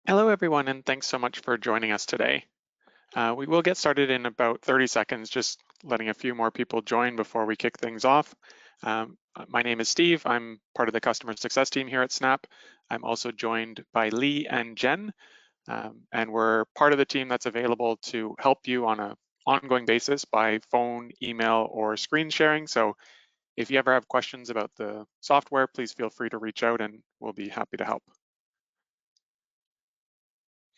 Hello, everyone, and thanks so much for joining us today. We will get started in about 30 seconds, just letting a few more people join before we kick things off. My name is Steve. I'm part of the customer success team here at Snap. I'm also joined by Lee and Jen, and we're part of the team that's available to help you on an ongoing basis by phone, email, or screen sharing. So if you ever have questions about the software, please feel free to reach out and we'll be happy to help.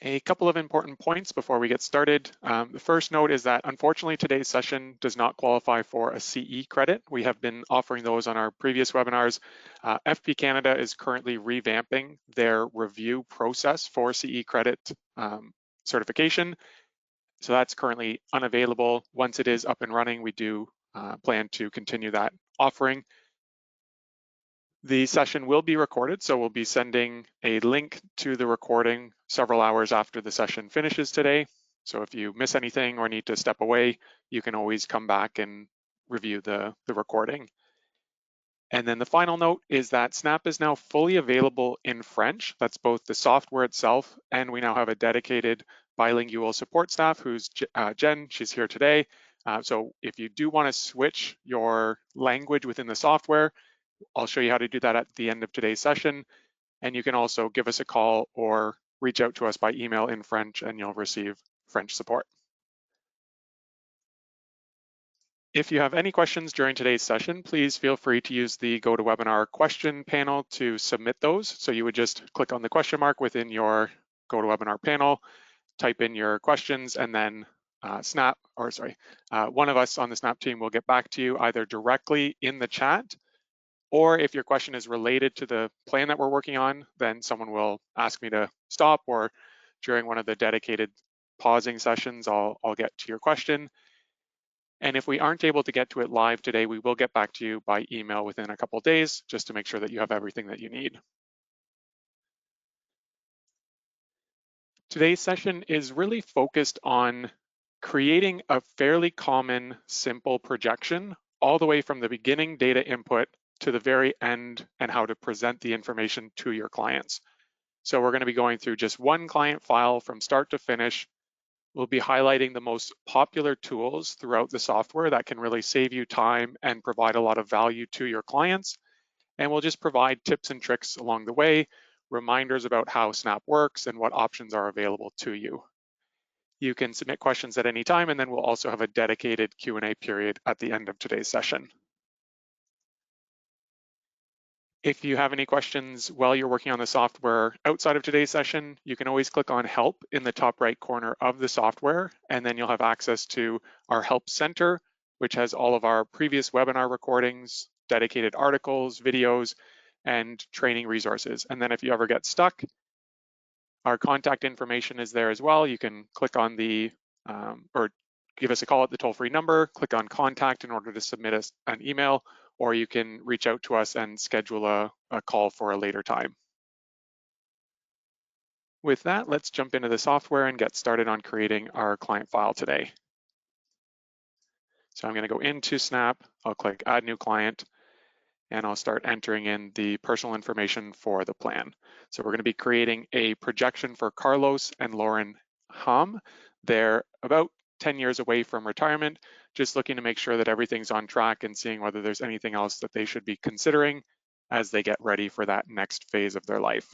A couple of important points before we get started. The first note is that unfortunately today's session does not qualify for a CE credit. We have been offering those on our previous webinars. FP Canada is currently revamping their review process for CE credit certification. So that's currently unavailable. Once it is up and running, we do plan to continue that offering. The session will be recorded, so we'll be sending a link to the recording several hours after the session finishes today. So if you miss anything or need to step away, you can always come back and review the recording. And then the final note is that Snap is now fully available in French. That's both the software itself, and we now have a dedicated bilingual support staff who's Jen, she's here today. So if you do want to switch your language within the software, I'll show you how to do that at the end of today's session. And you can also give us a call or reach out to us by email in French and you'll receive French support. If you have any questions during today's session, please feel free to use the GoToWebinar question panel to submit those. So you would just click on the question mark within your GoToWebinar panel, type in your questions, and then one of us on the Snap team will get back to you either directly in the chat, or if your question is related to the plan that we're working on, then someone will ask me to stop, or during one of the dedicated pausing sessions, I'll get to your question. And if we aren't able to get to it live today, we will get back to you by email within a couple of days, just to make sure that you have everything that you need. Today's session is really focused on creating a fairly common, simple projection, all the way from the beginning data input to the very end, and how to present the information to your clients. So we're going to be going through just one client file from start to finish. We'll be highlighting the most popular tools throughout the software that can really save you time and provide a lot of value to your clients. And we'll just provide tips and tricks along the way, reminders about how Snap works and what options are available to you. You can submit questions at any time, and then we'll also have a dedicated Q&A period at the end of today's session. If you have any questions while you're working on the software outside of today's session, you can always click on Help in the top right corner of the software, and then you'll have access to our Help Center, which has all of our previous webinar recordings, dedicated articles, videos, and training resources. And then if you ever get stuck, our contact information is there as well. You can click on the, or give us a call at the toll-free number, click on Contact in order to submit us an email, or you can reach out to us and schedule a call for a later time. With that, let's jump into the software and get started on creating our client file today. So I'm going to go into Snap, I'll click Add New Client, and I'll start entering in the personal information for the plan. So we're going to be creating a projection for Carlos and Lauren Hom. They're about 10 years away from retirement, just looking to make sure that everything's on track and seeing whether there's anything else that they should be considering as they get ready for that next phase of their life.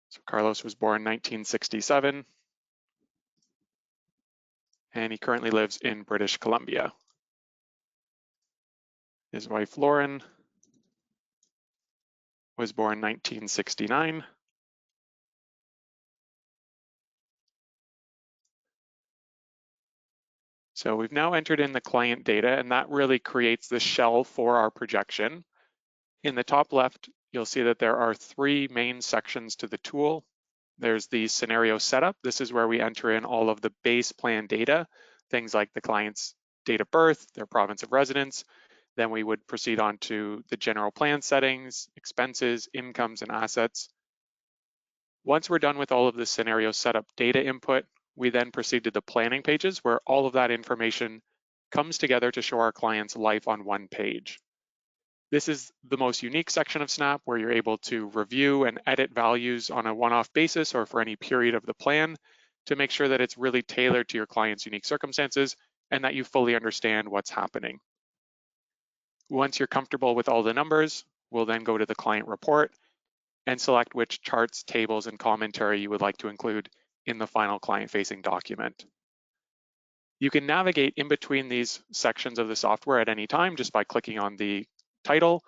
So Carlos was born 1967, and he currently lives in British Columbia. His wife Lauren was born 1969. So we've now entered in the client data, and that really creates the shell for our projection. In the top left, you'll see that there are three main sections to the tool. There's the scenario setup. This is where we enter in all of the base plan data, things like the client's date of birth, their province of residence. Then we would proceed on to the general plan settings, expenses, incomes, and assets. Once we're done with all of the scenario setup data input, we then proceed to the planning pages where all of that information comes together to show our clients life on one page. This is the most unique section of Snap where you're able to review and edit values on a one-off basis or for any period of the plan to make sure that it's really tailored to your client's unique circumstances and that you fully understand what's happening. Once you're comfortable with all the numbers, we'll then go to the client report and select which charts, tables, and commentary you would like to include in the final client-facing document. You can navigate in between these sections of the software at any time just by clicking on the title,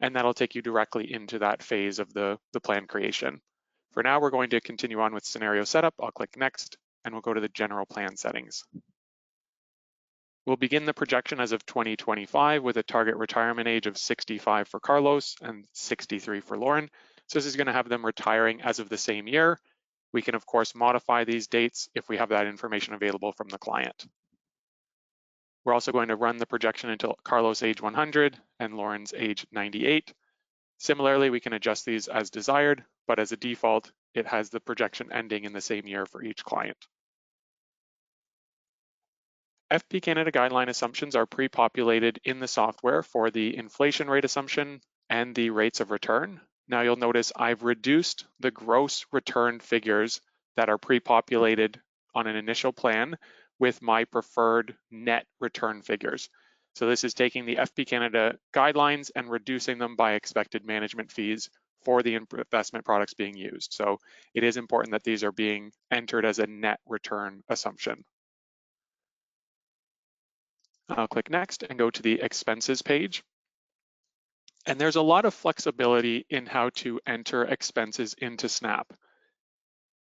and that'll take you directly into that phase of the plan creation. For now, we're going to continue on with scenario setup. I'll click next, and we'll go to the general plan settings. We'll begin the projection as of 2025 with a target retirement age of 65 for Carlos and 63 for Lauren. So this is going to have them retiring as of the same year. We can, of course, modify these dates if we have that information available from the client. We're also going to run the projection until Carlos age 100 and Lauren's age 98. Similarly, we can adjust these as desired, but as a default, it has the projection ending in the same year for each client. FP Canada guideline assumptions are pre-populated in the software for the inflation rate assumption and the rates of return. Now you'll notice I've reduced the gross return figures that are pre-populated on an initial plan with my preferred net return figures. So this is taking the FP Canada guidelines and reducing them by expected management fees for the investment products being used. So it is important that these are being entered as a net return assumption. I'll click next and go to the expenses page. And there's a lot of flexibility in how to enter expenses into Snap.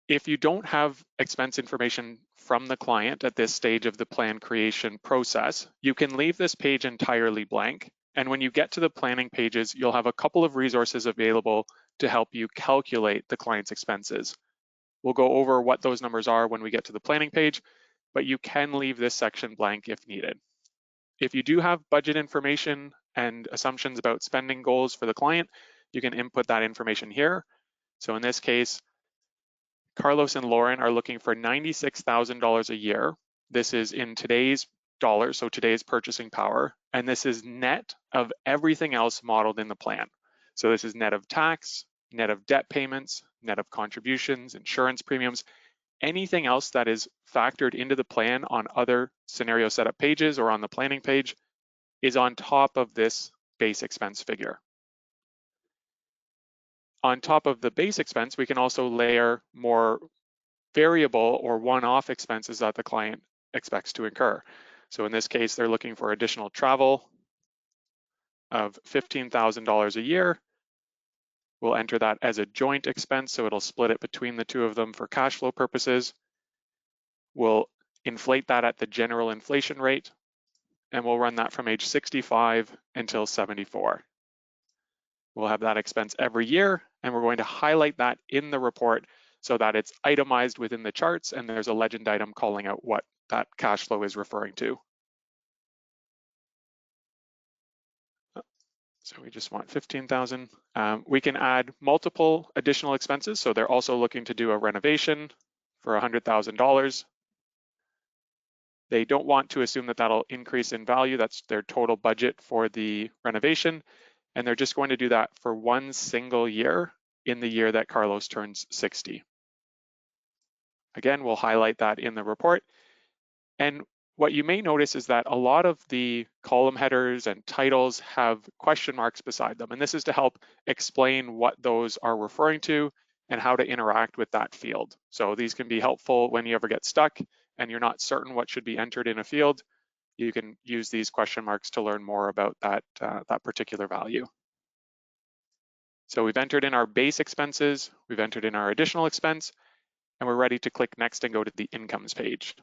If you don't have expense information from the client at this stage of the plan creation process, you can leave this page entirely blank. And when you get to the planning pages, you'll have a couple of resources available to help you calculate the client's expenses. We'll go over what those numbers are when we get to the planning page, but you can leave this section blank if needed. If you do have budget information and assumptions about spending goals for the client, you can input that information here. So in this case, Carlos and Lauren are looking for $96,000 a year. This is in today's dollars, so today's purchasing power, and this is net of everything else modeled in the plan. So this is net of tax, net of debt payments, net of contributions, insurance premiums, anything else that is factored into the plan on other scenario setup pages or on the planning page is on top of this base expense figure. On top of the base expense, we can also layer more variable or one-off expenses that the client expects to incur. So in this case, they're looking for additional travel of $15,000 a year. We'll enter that as a joint expense, so it'll split it between the two of them for cash flow purposes. We'll inflate that at the general inflation rate, and we'll run that from age 65 until 74. We'll have that expense every year, and we're going to highlight that in the report so that it's itemized within the charts, and there's a legend item calling out what that cash flow is referring to. So we just want 15,000. We can add multiple additional expenses. So they're also looking to do a renovation for $100,000. They don't want to assume that that'll increase in value. That's their total budget for the renovation. And they're just going to do that for one single year in the year that Carlos turns 60. Again, we'll highlight that in the report. And what you may notice is that a lot of the column headers and titles have question marks beside them. And this is to help explain what those are referring to and how to interact with that field. So these can be helpful when you ever get stuck and you're not certain what should be entered in a field. You can use these question marks to learn more about that particular value. So we've entered in our base expenses, we've entered in our additional expense, and we're ready to click next and go to the incomes page.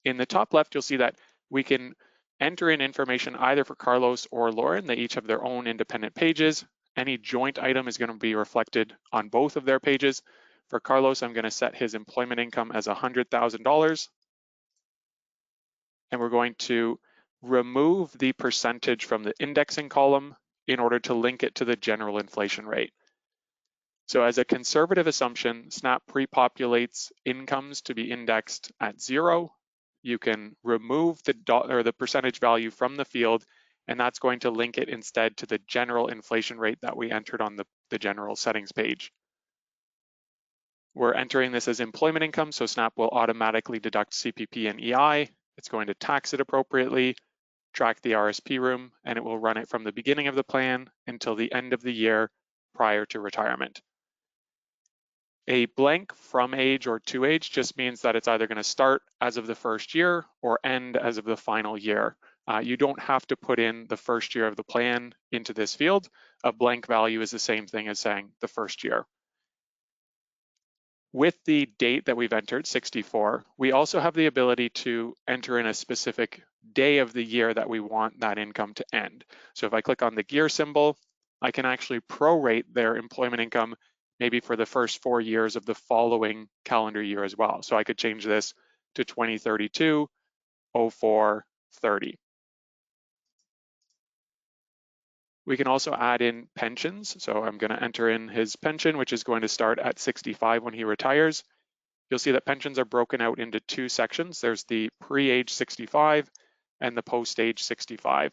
In the top left, you'll see that we can enter in information either for Carlos or Lauren. They each have their own independent pages. Any joint item is going to be reflected on both of their pages. For Carlos, I'm going to set his employment income as $100,000. And we're going to remove the percentage from the indexing column in order to link it to the general inflation rate. So as a conservative assumption, Snap pre-populates incomes to be indexed at 0. You can remove the percentage value from the field and that's going to link it instead to the general inflation rate that we entered on the general settings page. We're entering this as employment income, so Snap will automatically deduct CPP and EI. It's going to tax it appropriately, track the RSP room, and it will run it from the beginning of the plan until the end of the year prior to retirement. A blank from age or to age just means that it's either going to start as of the first year or end as of the final year. You don't have to put in the first year of the plan into this field. A blank value is the same thing as saying the first year. With the date that we've entered, 64, we also have the ability to enter in a specific day of the year that we want that income to end. So if I click on the gear symbol, I can actually prorate their employment income maybe for the first 4 years of the following calendar year as well. So I could change this to 2032, 04, 30. We can also add in pensions. So I'm going to enter in his pension, which is going to start at 65 when he retires. You'll see that pensions are broken out into 2 sections. There's the pre-age 65 and the post-age 65.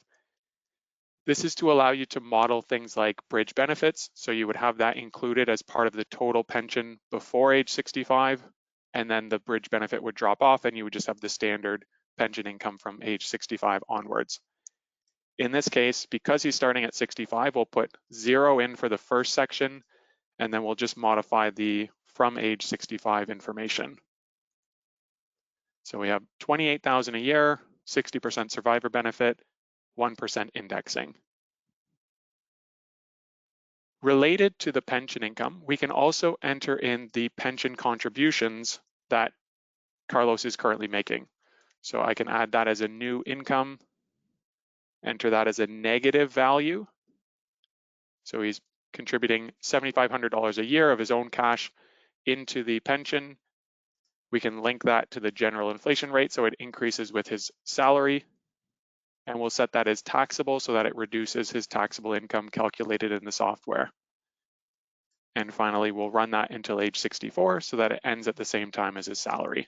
This is to allow you to model things like bridge benefits. So you would have that included as part of the total pension before age 65, and then the bridge benefit would drop off and you would just have the standard pension income from age 65 onwards. In this case, because he's starting at 65, we'll put 0 in for the first section, and then we'll just modify the from age 65 information. So we have 28,000 a year, 60% survivor benefit, 1% indexing. Related to the pension income, we can also enter in the pension contributions that Carlos is currently making. So I can add that as a new income, enter that as a negative value. So he's contributing $7,500 a year of his own cash into the pension. We can link that to the general inflation rate so it increases with his salary. And we'll set that as taxable so that it reduces his taxable income calculated in the software. And finally, we'll run that until age 64 so that it ends at the same time as his salary.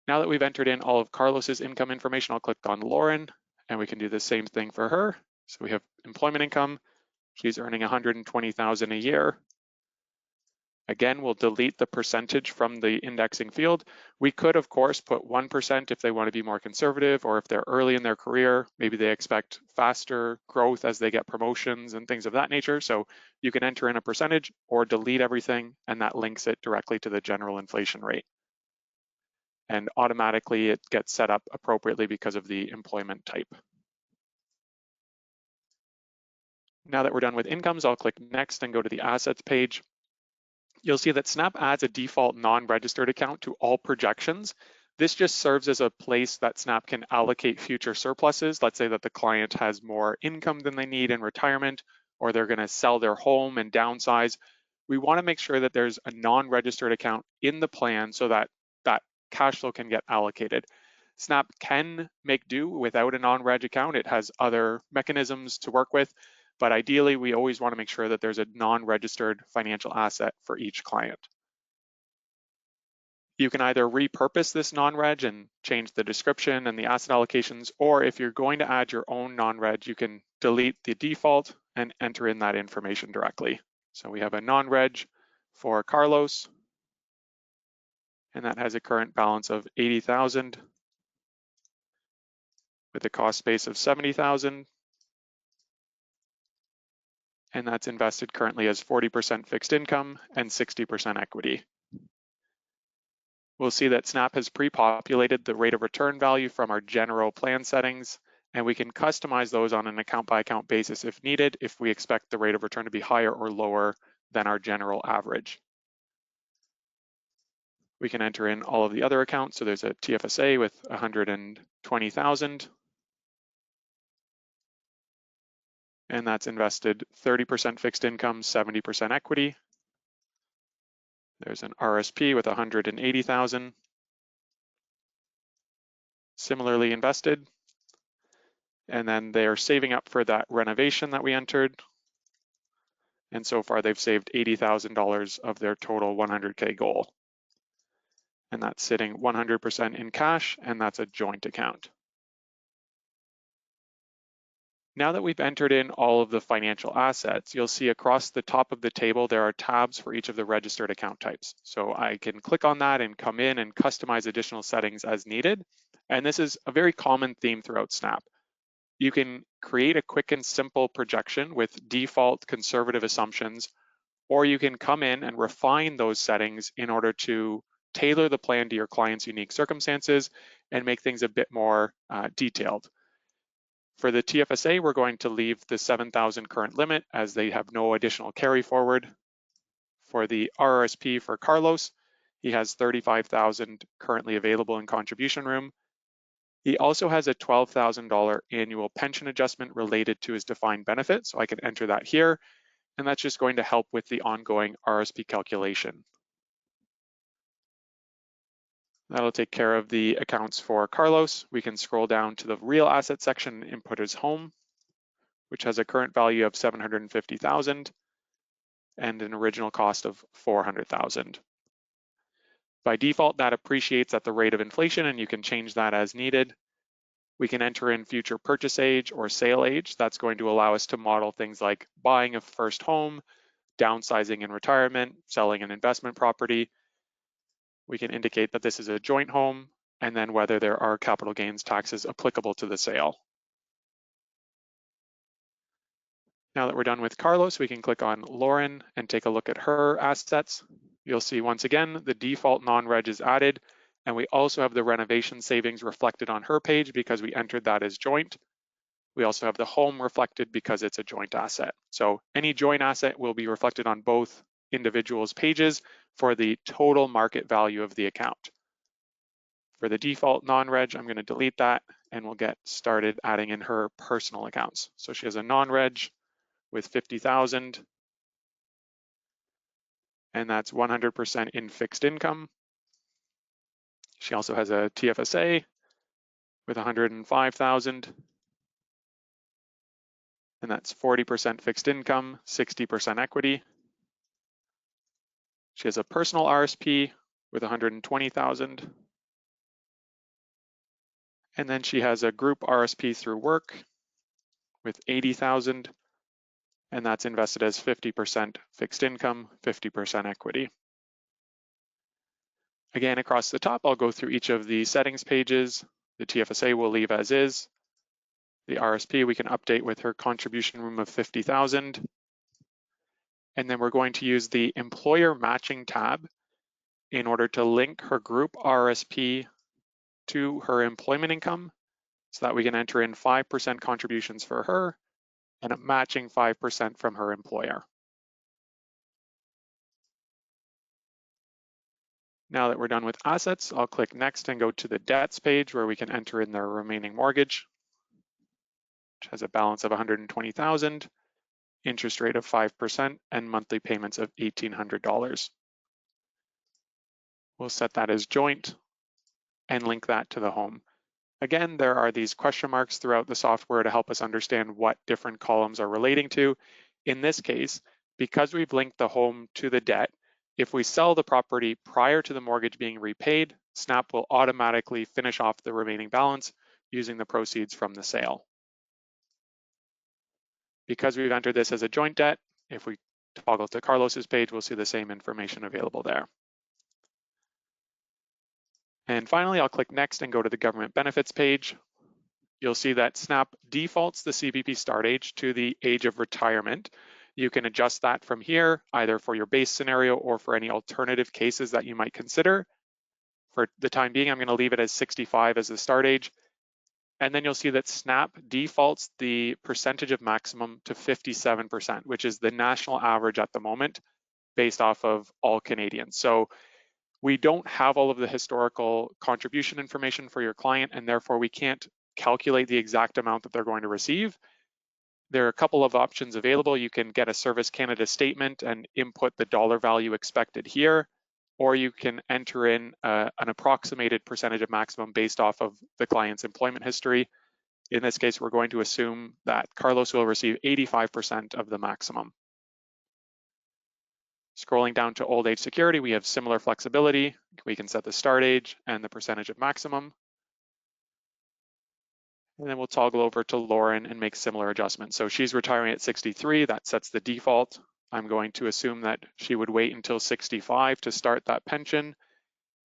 Now that we've entered in all of Carlos's income information, I'll click on Lauren and we can do the same thing for her. So we have employment income. She's earning $120,000 a year. Again, we'll delete the percentage from the indexing field. We could, of course, put 1% if they want to be more conservative, or if they're early in their career, maybe they expect faster growth as they get promotions and things of that nature. So you can enter in a percentage or delete everything, and that links it directly to the general inflation rate. And automatically it gets set up appropriately because of the employment type. Now that we're done with incomes, I'll click next and go to the assets page. You'll see that Snap adds a default non-registered account to all projections. This just serves as a place that Snap can allocate future surpluses. Let's say that the client has more income than they need in retirement, or they're going to sell their home and downsize. We want to make sure that there's a non-registered account in the plan so that that cash flow can get allocated. Snap can make do without a non-reg account. It has other mechanisms to work with. But ideally, we always want to make sure that there's a non-registered financial asset for each client. You can either repurpose this non-reg and change the description and the asset allocations, or if you're going to add your own non-reg, you can delete the default and enter in that information directly. So we have a non-reg for Carlos, and that has a current balance of 80,000 with a cost base of 70,000. And that's invested currently as 40% fixed income and 60% equity. We'll see that Snap has pre-populated the rate of return value from our general plan settings, and we can customize those on an account-by-account basis if needed, if we expect the rate of return to be higher or lower than our general average. We can enter in all of the other accounts. So there's a TFSA with 120,000. And that's invested 30% fixed income, 70% equity. There's an RSP with 180,000. Similarly invested. And then they are saving up for that renovation that we entered. And so far they've saved $80,000 of their total 100K goal. And that's sitting 100% in cash, and that's a joint account. Now that we've entered in all of the financial assets, you'll see across the top of the table, there are tabs for each of the registered account types. So I can click on that and come in and customize additional settings as needed. And this is a very common theme throughout Snap. You can create a quick and simple projection with default conservative assumptions, or you can come in and refine those settings in order to tailor the plan to your client's unique circumstances and make things a bit more detailed. For the TFSA, we're going to leave the 7,000 current limit as they have no additional carry forward. For the RRSP for Carlos, he has 35,000 currently available in contribution room. He also has a $12,000 annual pension adjustment related to his defined benefit, so I can enter that here, and that's just going to help with the ongoing RSP calculation. That'll take care of the accounts for Carlos. We can scroll down to the real asset section and input his home, which has a current value of 750,000 and an original cost of 400,000. By default, that appreciates at the rate of inflation, and you can change that as needed. We can enter in future purchase age or sale age. That's going to allow us to model things like buying a first home, downsizing in retirement, selling an investment property. We can indicate that this is a joint home, and then whether there are capital gains taxes applicable to the sale. Now that we're done with Carlos, we can click on Lauren and take a look at her assets. You'll see once again, the default non-reg is added, and we also have the renovation savings reflected on her page because we entered that as joint. We also have the home reflected because it's a joint asset. So any joint asset will be reflected on both individuals' pages for the total market value of the account. For the default non-reg, I'm going to delete that and we'll get started adding in her personal accounts. So she has a non-reg with 50,000, and that's 100% in fixed income. She also has a TFSA with 105,000, and that's 40% fixed income, 60% equity. She has a personal RSP with 120,000. And then she has a group RSP through work with 80,000, and that's invested as 50% fixed income, 50% equity. Again, across the top, I'll go through each of the settings pages. The TFSA will leave as is. The RSP we can update with her contribution room of 50,000. And then we're going to use the employer matching tab in order to link her group RSP to her employment income so that we can enter in 5% contributions for her and a matching 5% from her employer. Now that we're done with assets, I'll click next and go to the debts page where we can enter in their remaining mortgage, which has a balance of 120,000, interest rate of 5%, and monthly payments of $1,800. We'll set that as joint and link that to the home. Again, there are these question marks throughout the software to help us understand what different columns are relating to. In this case, because we've linked the home to the debt, if we sell the property prior to the mortgage being repaid, Snap will automatically finish off the remaining balance using the proceeds from the sale. Because we've entered this as a joint debt, if we toggle to Carlos's page, we'll see the same information available there. And finally, I'll click next and go to the government benefits page. You'll see that Snap defaults the CPP start age to the age of retirement. You can adjust that from here, either for your base scenario or for any alternative cases that you might consider. For the time being, I'm going to leave it as 65 as the start age. And then you'll see that Snap defaults the percentage of maximum to 57%, which is the national average at the moment based off of all Canadians. So we don't have all of the historical contribution information for your client, and therefore we can't calculate the exact amount that they're going to receive. There are a couple of options available. You can get a Service Canada statement and input the dollar value expected here, or you can enter in an approximated percentage of maximum based off of the client's employment history. In this case, we're going to assume that Carlos will receive 85% of the maximum. Scrolling down to old age security, we have similar flexibility. We can set the start age and the percentage of maximum. And then we'll toggle over to Lauren and make similar adjustments. So she's retiring at 63, that sets the default. I'm going to assume that she would wait until 65 to start that pension.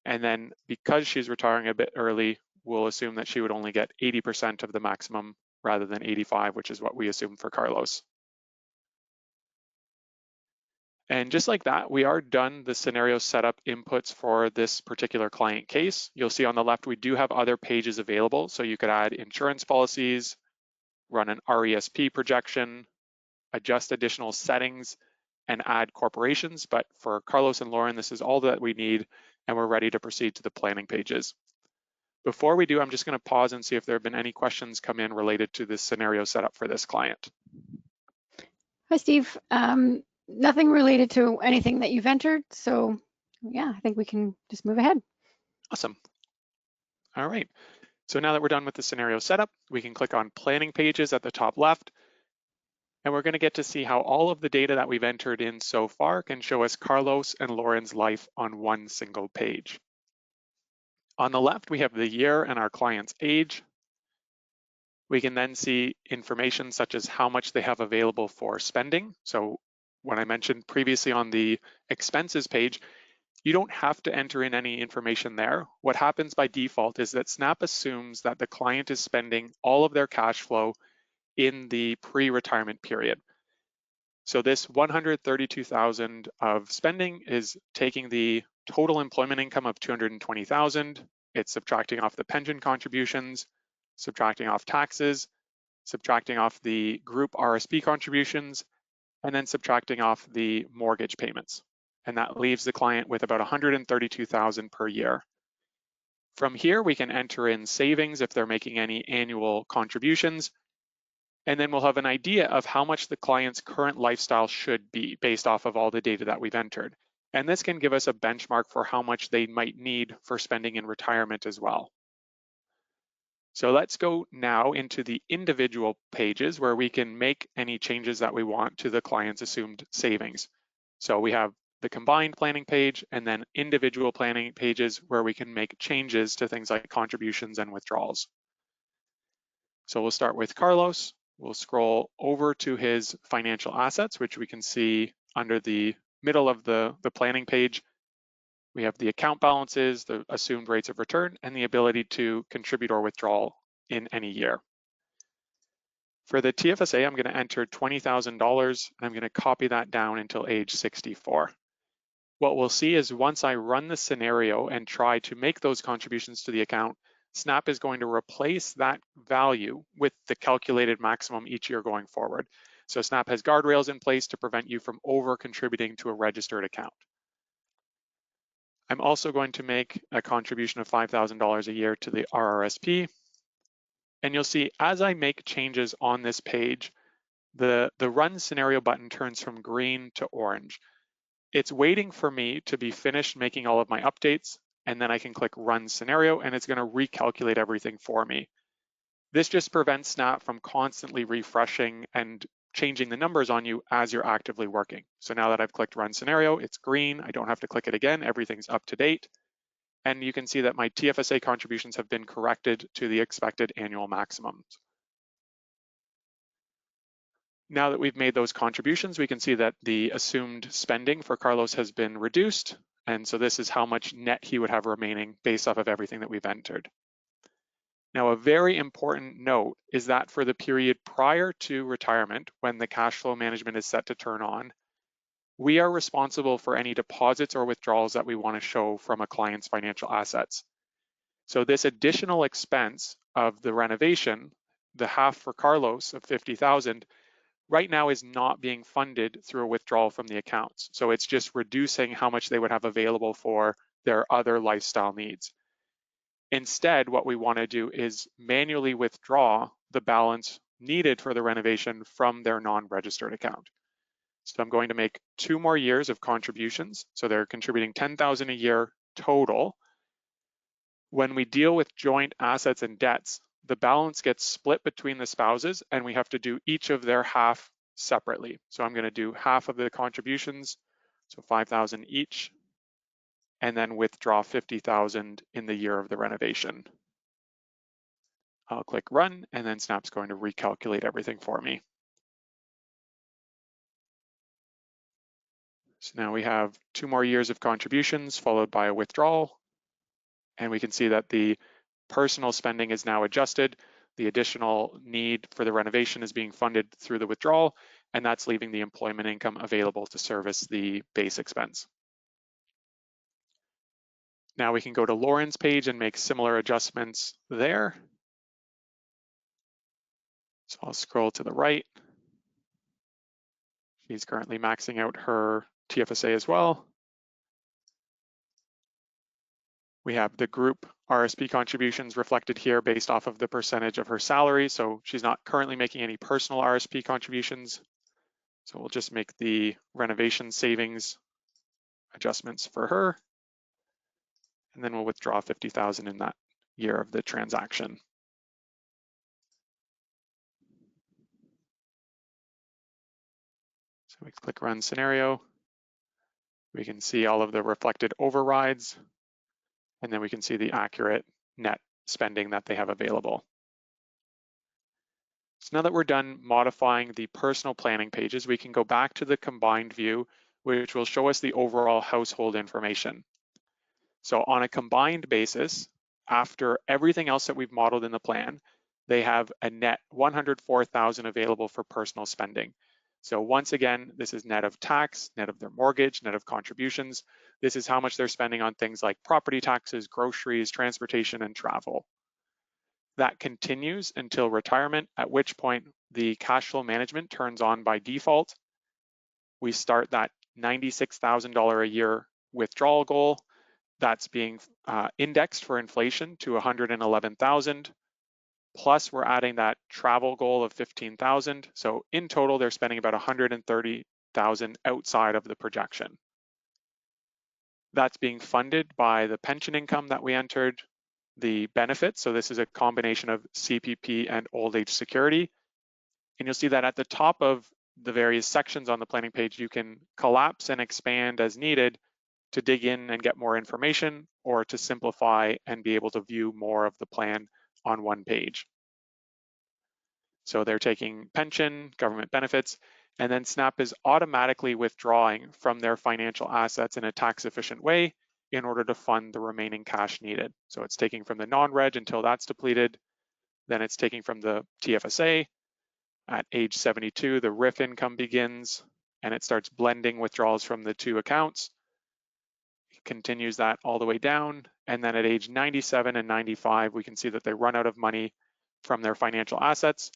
And then because she's retiring a bit early, we'll assume that she would only get 80% of the maximum rather than 85, which is what we assumed for Carlos. And just like that, we are done the scenario setup inputs for this particular client case. You'll see on the left, we do have other pages available. So you could add insurance policies, run an RESP projection, adjust additional settings, and add corporations. But for Carlos and Lauren, this is all that we need, and we're ready to proceed to the planning pages. Before we do, I'm just going to pause and see if there have been any questions come in related to this scenario setup for this client. Hi, Steve. Nothing related to anything that you've entered. So yeah, I think we can just move ahead. Awesome. All right. So now that we're done with the scenario setup, we can click on planning pages at the top left. And we're going to get to see how all of the data that we've entered in so far can show us Carlos and Lauren's life on one single page. On the left, we have the year and our client's age. We can then see information such as how much they have available for spending. So when I mentioned previously on the expenses page, you don't have to enter in any information there. What happens by default is that Snap assumes that the client is spending all of their cash flow in the pre-retirement period. So this 132,000 of spending is taking the total employment income of 220,000. It's subtracting off the pension contributions, subtracting off taxes, subtracting off the group RSP contributions, and then subtracting off the mortgage payments. And that leaves the client with about 132,000 per year. From here, we can enter in savings if they're making any annual contributions, and then we'll have an idea of how much the client's current lifestyle should be based off of all the data that we've entered. And this can give us a benchmark for how much they might need for spending in retirement as well. So let's go now into the individual pages where we can make any changes that we want to the client's assumed savings. So we have the combined planning page and then individual planning pages where we can make changes to things like contributions and withdrawals. So we'll start with Carlos. We'll scroll over to his financial assets, which we can see under the middle of the planning page. We have the account balances, the assumed rates of return, and the ability to contribute or withdraw in any year. For the TFSA, I'm going to enter $20,000, and I'm going to copy that down until age 64. What we'll see is once I run the scenario and try to make those contributions to the account, Snap is going to replace that value with the calculated maximum each year going forward. So Snap has guardrails in place to prevent you from over contributing to a registered account. I'm also going to make a contribution of $5,000 a year to the RRSP. And you'll see as I make changes on this page, the run scenario button turns from green to orange. It's waiting for me to be finished making all of my updates, and then I can click run scenario and it's going to recalculate everything for me. This just prevents Snap from constantly refreshing and changing the numbers on you as you're actively working. So now that I've clicked run scenario, it's green. I don't have to click it again. Everything's up to date. And you can see that my TFSA contributions have been corrected to the expected annual maximums. Now that we've made those contributions, we can see that the assumed spending for Carlos has been reduced. And so this is how much net he would have remaining based off of everything that we've entered. Now, a very important note is that for the period prior to retirement, when the cash flow management is set to turn on, we are responsible for any deposits or withdrawals that we want to show from a client's financial assets. So this additional expense of the renovation, the half for Carlos of 50,000, right now is not being funded through a withdrawal from the accounts. So it's just reducing how much they would have available for their other lifestyle needs. Instead, what we want to do is manually withdraw the balance needed for the renovation from their non-registered account. So I'm going to make 2 more years of contributions. So they're contributing 10,000 a year total. When we deal with joint assets and debts, the balance gets split between the spouses and we have to do each of their half separately. So I'm going to do half of the contributions, so 5,000 each, and then withdraw 50,000 in the year of the renovation. I'll click run, and then Snap's going to recalculate everything for me. So now we have 2 more years of contributions followed by a withdrawal. And we can see that the personal spending is now adjusted. The additional need for the renovation is being funded through the withdrawal, and that's leaving the employment income available to service the base expense. Now we can go to Lauren's page and make similar adjustments there. So I'll scroll to the right. She's currently maxing out her TFSA as well. We have the group RSP contributions reflected here based off of the percentage of her salary. So she's not currently making any personal RSP contributions. So we'll just make the renovation savings adjustments for her. And then we'll withdraw 50,000 in that year of the transaction. So we click run scenario. We can see all of the reflected overrides, and then we can see the accurate net spending that they have available. So now that we're done modifying the personal planning pages, we can go back to the combined view, which will show us the overall household information. So on a combined basis, after everything else that we've modeled in the plan, they have a net 104,000 available for personal spending. So once again, this is net of tax, net of their mortgage, net of contributions. This is how much they're spending on things like property taxes, groceries, transportation, and travel. That continues until retirement, at which point the cash flow management turns on by default. We start that $96,000 a year withdrawal goal. That's being indexed for inflation to 111,000. Plus we're adding that travel goal of 15,000. So in total, they're spending about 130,000 outside of the projection. That's being funded by the pension income that we entered, the benefits. So this is a combination of CPP and old age security. And you'll see that at the top of the various sections on the planning page, you can collapse and expand as needed to dig in and get more information, or to simplify and be able to view more of the plan on one page. So they're taking pension, government benefits, and then SNAP is automatically withdrawing from their financial assets in a tax efficient way in order to fund the remaining cash needed. So it's taking from the non-reg until that's depleted. Then it's taking from the TFSA. At age 72, the RIF income begins, and it starts blending withdrawals from the two accounts. It continues that all the way down. And then at age 97 and 95, we can see that they run out of money from their financial assets,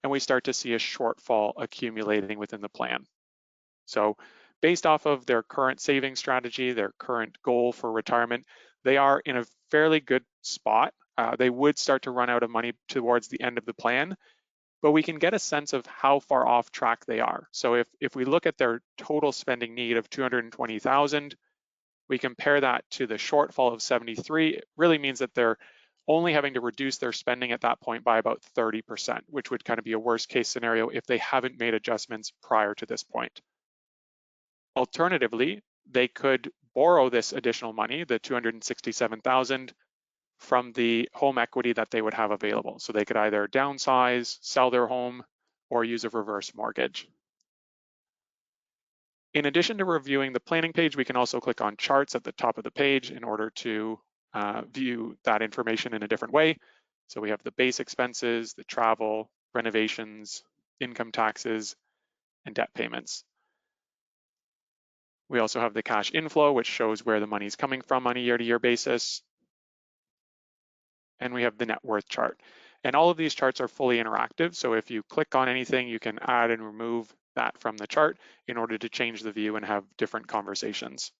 and we start to see a shortfall accumulating within the plan. So based off of their current saving strategy, their current goal for retirement, they are in a fairly good spot. They would start to run out of money towards the end of the plan, but we can get a sense of how far off track they are. So if we look at their total spending need of 220,000, we compare that to the shortfall of 73, it really means that they're only having to reduce their spending at that point by about 30%, which would kind of be a worst case scenario if they haven't made adjustments prior to this point. Alternatively, they could borrow this additional money, the 267,000, from the home equity that they would have available. So they could either downsize, sell their home, or use a reverse mortgage. In addition to reviewing the planning page, we can also click on charts at the top of the page in order to view that information in a different way. So we have the base expenses, the travel, renovations, income taxes, and debt payments. We also have the cash inflow, which shows where the money is coming from on a year-to-year basis. And we have the net worth chart. And all of these charts are fully interactive. So if you click on anything, you can add and remove that from the chart in order to change the view and have different conversations.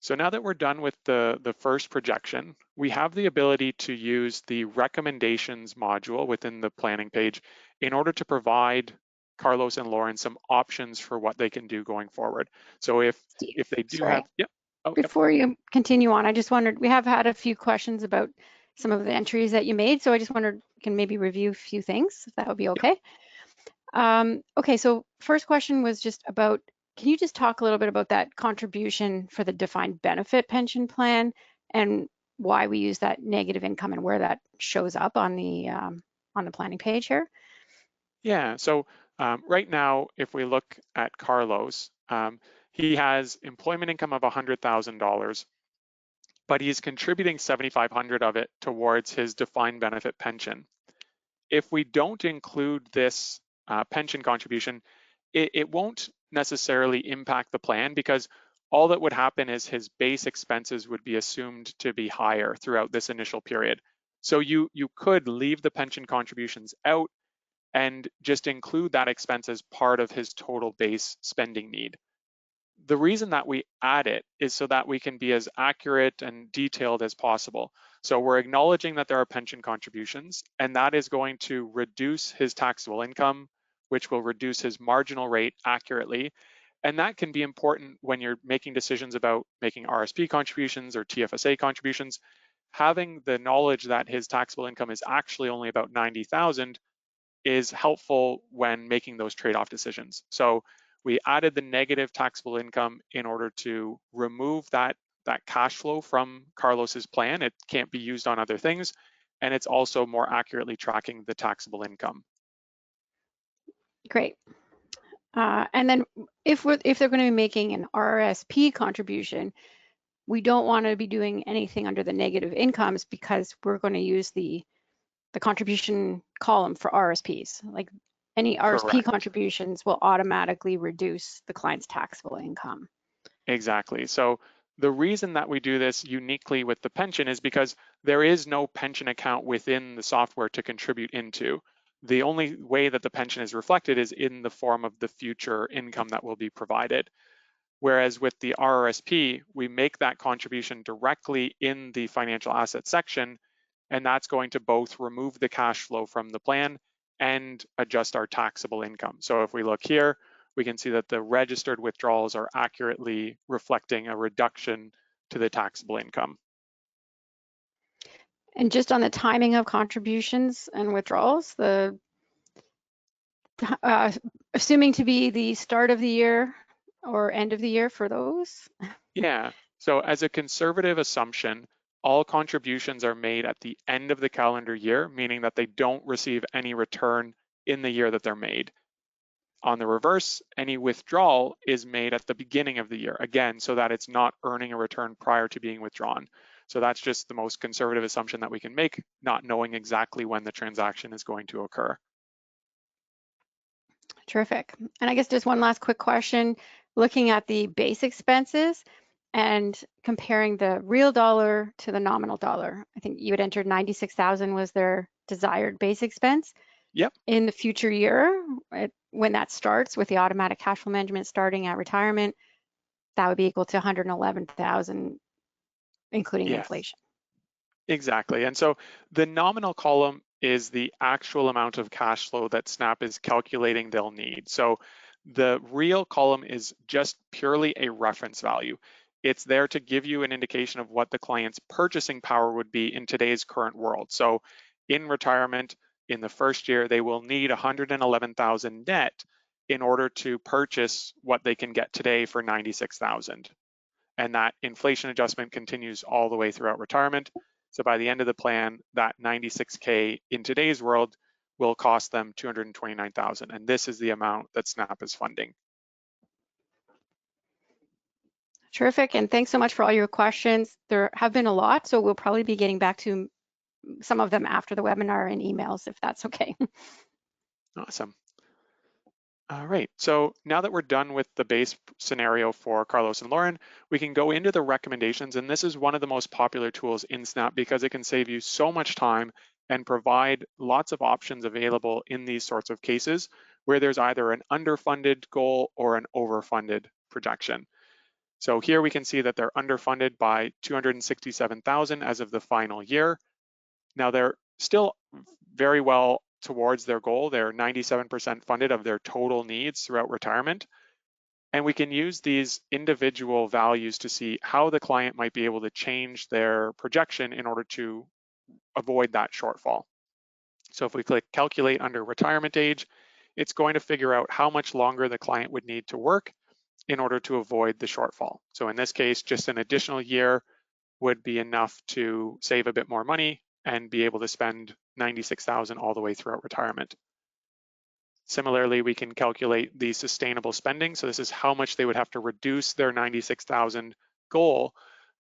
So now that we're done with the first projection, we have the ability to use the recommendations module within the planning page in order to provide Carlos and Lauren some options for what they can do going forward. So if they do Sorry. have, yep. Oh, yep. Before you continue on, I just wondered, we have had a few questions about some of the entries that you made, so I just wondered, we can maybe review a few things, if that would be okay. Okay, so first question was just about, can you just talk a little bit about that contribution for the defined benefit pension plan? and why we use that negative income and where that shows up on the planning page here? Yeah, so right now, if we look at Carlos, he has employment income of $100,000, but he's contributing 7,500 of it towards his defined benefit pension. If we don't include this pension contribution, it won't necessarily impact the plan because all that would happen is his base expenses would be assumed to be higher throughout this initial period. So you could leave the pension contributions out and just include that expense as part of his total base spending need. The reason that we add it is so that we can be as accurate and detailed as possible. So we're acknowledging that there are pension contributions, and that is going to reduce his taxable income, which will reduce his marginal rate accurately. And that can be important when you're making decisions about making RSP contributions or TFSA contributions. Having the knowledge that his taxable income is actually only about 90,000 is helpful when making those trade-off decisions. So we added the negative taxable income in order to remove that cash flow from Carlos's plan. It can't be used on other things, and it's also more accurately tracking the taxable income. Great. And then if they're going to be making an RSP contribution, we don't want to be doing anything under the negative incomes because we're going to use the contribution column for RSPs. Like any RSP Correct. contributions will automatically reduce the client's taxable income. Exactly. So the reason that we do this uniquely with the pension is because there is no pension account within the software to contribute into. The only way that the pension is reflected is in the form of the future income that will be provided. Whereas with the RRSP, we make that contribution directly in the financial asset section, and that's going to both remove the cash flow from the plan and adjust our taxable income. So if we look here, we can see that the registered withdrawals are accurately reflecting a reduction to the taxable income. And just on the timing of contributions and withdrawals, uh, assuming to be the start of the year or end of the year for those? Yeah, so as a conservative assumption, all contributions are made at the end of the calendar year, meaning that they don't receive any return in the year that they're made. On the reverse, any withdrawal is made at the beginning of the year, again, so that it's not earning a return prior to being withdrawn. So that's just the most conservative assumption that we can make, not knowing exactly when the transaction is going to occur. Terrific. And I guess just one last quick question, looking at the base expenses and comparing the real dollar to the nominal dollar. I think you had entered 96,000 was their desired base expense. Yep. In the future year, when that starts with the automatic cash flow management starting at retirement, that would be equal to 111,000, including Yes. inflation. Exactly. And so the nominal column is the actual amount of cash flow that Snap is calculating they'll need. So the real column is just purely a reference value. It's there to give you an indication of what the client's purchasing power would be in today's current world. So in retirement, in the first year, they will need 111,000 net in order to purchase what they can get today for 96,000. And that inflation adjustment continues all the way throughout retirement. So by the end of the plan, that 96K in today's world will cost them 229,000. And this is the amount that SNAP is funding. Terrific. And thanks so much for all your questions. There have been a lot, so we'll probably be getting back to some of them after the webinar in emails, if that's okay. Awesome. All right, so now that we're done with the base scenario for Carlos and Lauren, we can go into the recommendations. And this is one of the most popular tools in Snap because it can save you so much time and provide lots of options available in these sorts of cases where there's either an underfunded goal or an overfunded projection. So here we can see that they're underfunded by 267,000 as of the final year. Now they're still very well towards their goal. They're 97% funded of their total needs throughout retirement. And we can use these individual values to see how the client might be able to change their projection in order to avoid that shortfall. So if we click calculate under retirement age, it's going to figure out how much longer the client would need to work in order to avoid the shortfall. So in this case, just an additional year would be enough to save a bit more money and be able to spend $96,000 all the way throughout retirement. Similarly, we can calculate the sustainable spending. So this is how much they would have to reduce their $96,000 goal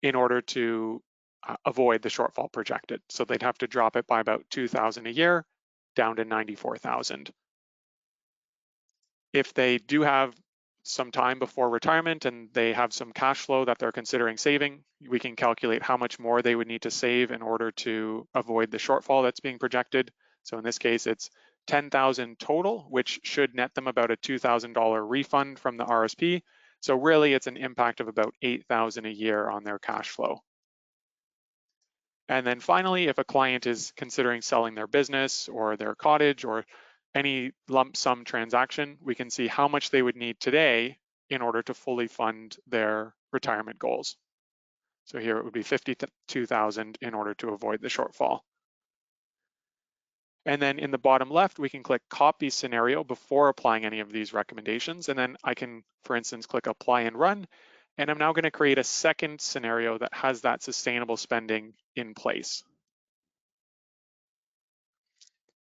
in order to avoid the shortfall projected. So they'd have to drop it by about $2,000 a year down to $94,000. If they do have some time before retirement and they have some cash flow that they're considering saving, we can calculate how much more they would need to save in order to avoid the shortfall that's being projected. So in this case, it's $10,000 total, which should net them about a $2,000 refund from the RSP. So really it's an impact of about $8,000 a year on their cash flow. And then finally, if a client is considering selling their business or their cottage or any lump sum transaction, we can see how much they would need today in order to fully fund their retirement goals. So here it would be $52,000 in order to avoid the shortfall. And then in the bottom left, we can click copy scenario before applying any of these recommendations. And then I can, for instance, click apply and run. And I'm now going to create a second scenario that has that sustainable spending in place.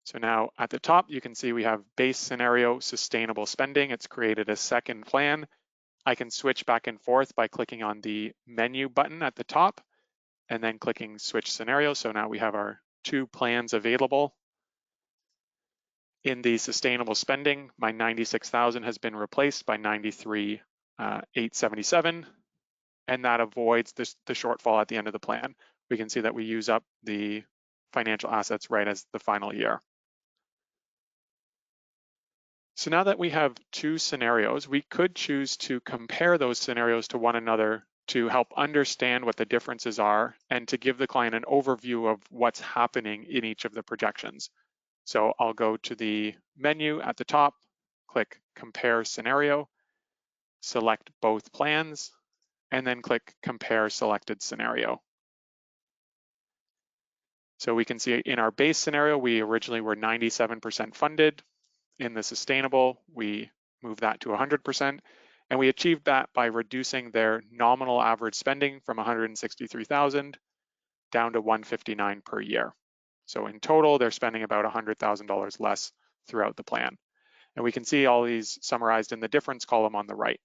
So now at the top, you can see we have base scenario, sustainable spending. It's created a second plan. I can switch back and forth by clicking on the menu button at the top and then clicking switch scenario. So now we have our two plans available. In the sustainable spending, my 96,000 has been replaced by 93,877, and that avoids the shortfall at the end of the plan. We can see that we use up the financial assets right as the final year. So now that we have two scenarios, we could choose to compare those scenarios to one another to help understand what the differences are and to give the client an overview of what's happening in each of the projections. So I'll go to the menu at the top, click Compare Scenario, select both plans, and then click Compare Selected Scenario. So we can see in our base scenario, we originally were 97% funded. In the sustainable, we moved that to 100%, and we achieved that by reducing their nominal average spending from 163,000 down to 159 per year. So in total, they're spending about $100,000 less throughout the plan. And we can see all these summarized in the difference column on the right.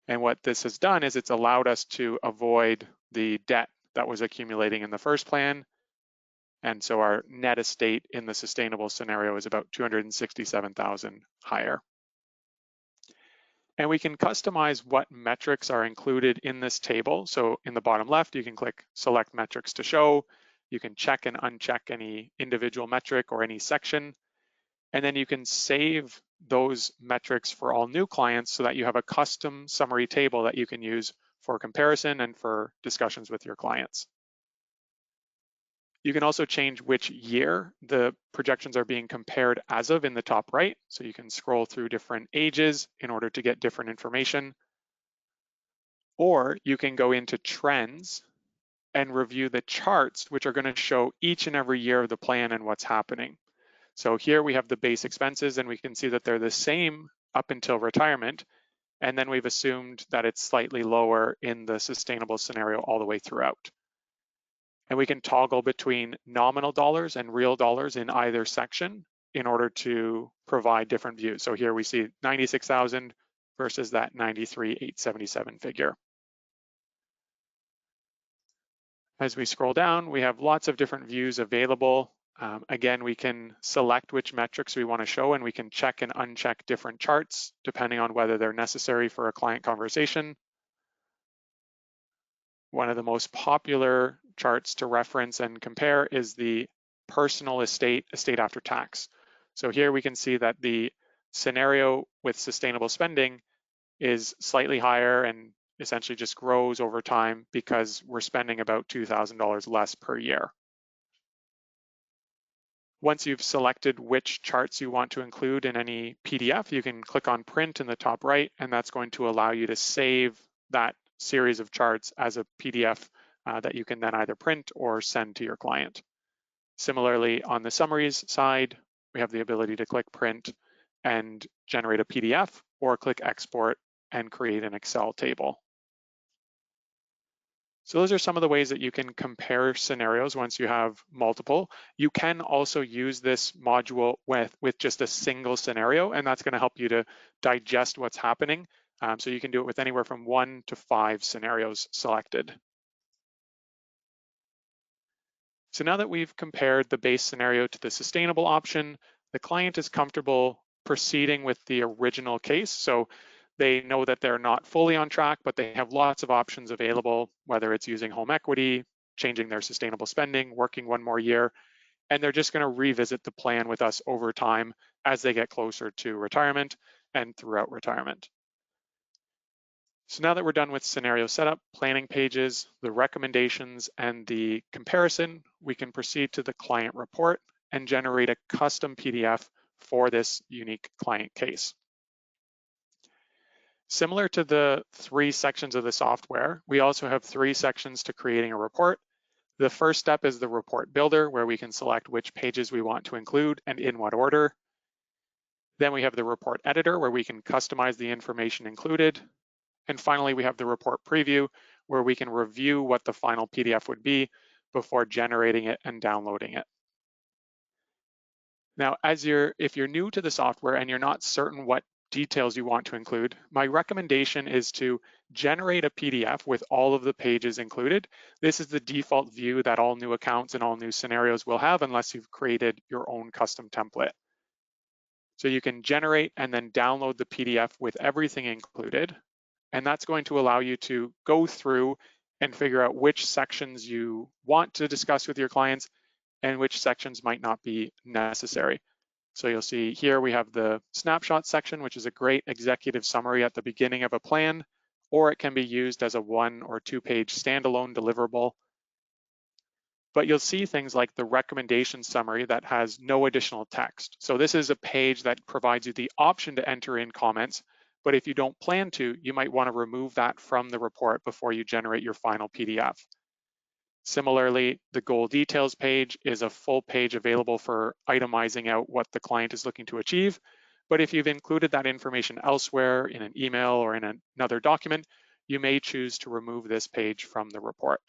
And what this has done is it's allowed us to avoid the debt that was accumulating in the first plan. And so our net estate in the sustainable scenario is about 267,000 higher. And we can customize what metrics are included in this table. So in the bottom left, you can click select metrics to show. You can check and uncheck any individual metric or any section. And then you can save those metrics for all new clients so that you have a custom summary table that you can use for comparison and for discussions with your clients. You can also change which year the projections are being compared as of in the top right. So you can scroll through different ages in order to get different information. Or you can go into trends and review the charts, which are going to show each and every year of the plan and what's happening. So here we have the base expenses, and we can see that they're the same up until retirement. And then we've assumed that it's slightly lower in the sustainable scenario all the way throughout. And we can toggle between nominal dollars and real dollars in either section in order to provide different views. So here we see 96,000 versus that 93,877 figure. As we scroll down, we have lots of different views available. Again, we can select which metrics we want to show, and we can check and uncheck different charts depending on whether they're necessary for a client conversation. One of the most popular charts to reference and compare is the personal estate after tax. So here we can see that the scenario with sustainable spending is slightly higher and essentially just grows over time because we're spending about $2,000 less per year. Once you've selected which charts you want to include in any PDF, you can click on print in the top right, and that's going to allow you to save that series of charts as a PDF that you can then either print or send to your client. Similarly, on the summaries side, we have the ability to click print and generate a PDF, or click export and create an Excel table. So those are some of the ways that you can compare scenarios once you have multiple. You can also use this module with just a single scenario, and that's going to help you to digest what's happening. So you can do it with anywhere from 1 to 5 scenarios selected. So now that we've compared the base scenario to the sustainable option, the client is comfortable proceeding with the original case. So they know that they're not fully on track, but they have lots of options available, whether it's using home equity, changing their sustainable spending, working one more year, and they're just going to revisit the plan with us over time as they get closer to retirement and throughout retirement. So now that we're done with scenario setup, planning pages, the recommendations, and the comparison, we can proceed to the client report and generate a custom PDF for this unique client case. Similar to the 3 sections of the software, we also have 3 sections to creating a report. The first step is the report builder, where we can select which pages we want to include and in what order. Then we have the report editor, where we can customize the information included. And finally, we have the report preview, where we can review what the final PDF would be before generating it and downloading it. Now, if you're new to the software and you're not certain what details you want to include, my recommendation is to generate a PDF with all of the pages included. This is the default view that all new accounts and all new scenarios will have unless you've created your own custom template. So you can generate and then download the PDF with everything included. And that's going to allow you to go through and figure out which sections you want to discuss with your clients and which sections might not be necessary. So you'll see here we have the snapshot section, which is a great executive summary at the beginning of a plan, or it can be used as a 1 or 2 page standalone deliverable. But you'll see things like the recommendation summary that has no additional text. So this is a page that provides you the option to enter in comments, but if you don't plan to, you might want to remove that from the report before you generate your final PDF. Similarly, the goal details page is a full page available for itemizing out what the client is looking to achieve. But if you've included that information elsewhere in an email or in another document, you may choose to remove this page from the report.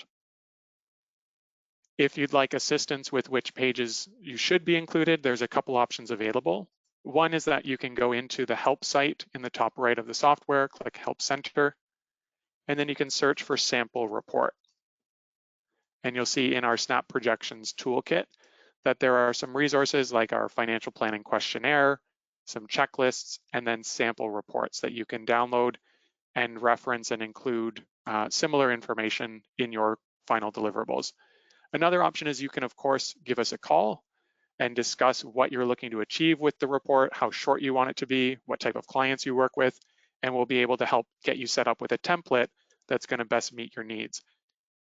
If you'd like assistance with which pages you should be included, there's a couple options available. One is that you can go into the help site in the top right of the software, click Help Center, and then you can search for sample report. And you'll see in our Snap Projections toolkit that there are some resources like our financial planning questionnaire, some checklists, and then sample reports that you can download and reference and include similar information in your final deliverables. Another option is you can, of course, give us a call and discuss what you're looking to achieve with the report, how short you want it to be, what type of clients you work with, and we'll be able to help get you set up with a template that's going to best meet your needs.